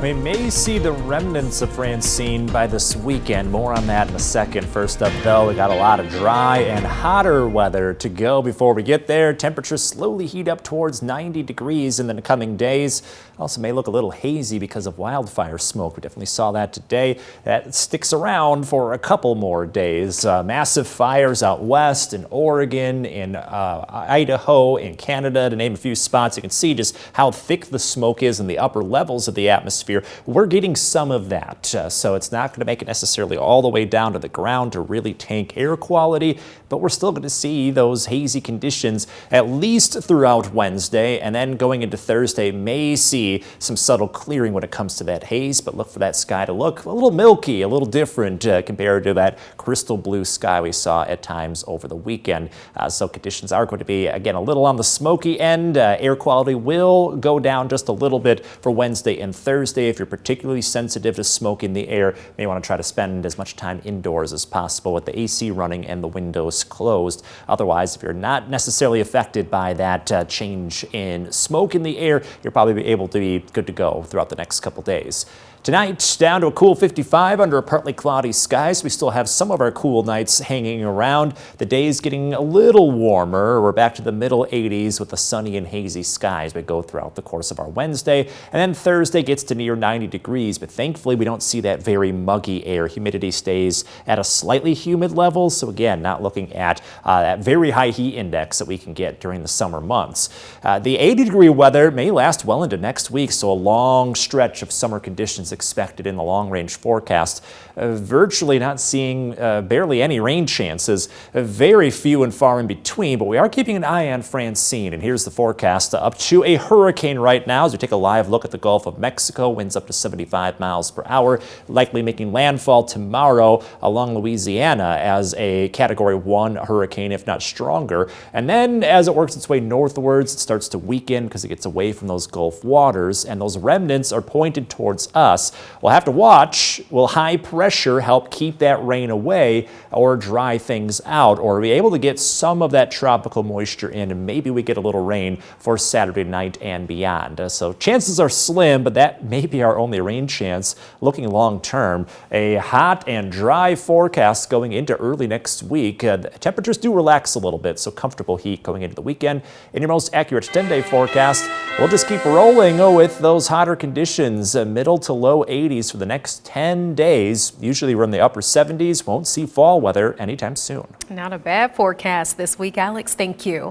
We may see the remnants of Francine by this weekend. More on that in a second. First up, though, we got a lot of dry and hotter weather to go before we get there. Temperatures slowly heat up towards 90 degrees in the coming days. Also may look a little hazy because of wildfire smoke. We definitely saw that today. That sticks around for a couple more days. Massive fires out west in Oregon, in Idaho, in Canada, to name a few spots. You can see just how thick the smoke is in the upper levels of the atmosphere. We're getting some of that, so it's not going to make it necessarily all the way down to the ground to really tank air quality, but we're still going to see those hazy conditions at least throughout Wednesday, and then going into Thursday may see some subtle clearing when it comes to that haze, but look for that sky to look a little milky, a little different compared to that crystal blue sky we saw at times over the weekend. So conditions are going to be, again, a little on the smoky end. Air quality will go down just a little bit for Wednesday and Thursday. If you're particularly sensitive to smoke in the air, you may want to try to spend as much time indoors as possible with the AC running and the windows closed. Otherwise, if you're not necessarily affected by that change in smoke in the air, you'll probably be able to be good to go throughout the next couple days. Tonight, down to a cool 55 under partly cloudy skies. We still have some of our cool nights hanging around. The day's getting a little warmer. We're back to the middle 80s with the sunny and hazy skies we go throughout the course of our Wednesday. And then Thursday gets to near 90 degrees, but thankfully we don't see that very muggy air. Humidity stays at a slightly humid level. So again, not looking at that very high heat index that we can get during the summer months. The 80-degree weather may last well into next week, so a long stretch of summer conditions expected in the long-range forecast. Virtually not seeing barely any rain chances, very few and far in between, but we are keeping an eye on Francine. And here's the forecast up to a hurricane right now as we take a live look at the Gulf of Mexico. Winds up to 75 miles per hour, likely making landfall tomorrow along Louisiana as a Category 1 hurricane, if not stronger. And then as it works its way northwards, it starts to weaken because it gets away from those Gulf waters, and those remnants are pointed towards us. We'll have to watch. Will high pressure help keep that rain away or dry things out, or are we able to get some of that tropical moisture in, and maybe we get a little rain for Saturday night and beyond? So chances are slim, but that may be our only rain chance looking long term. A hot and dry forecast going into early next week. The temperatures do relax a little bit, so comfortable heat going into the weekend. In your most accurate 10-day forecast, we'll just keep rolling with those hotter conditions, middle to low 80s for the next 10 days. Usually we're in the upper 70s. Won't see fall weather anytime soon. Not a bad forecast this week, Alex. Thank you.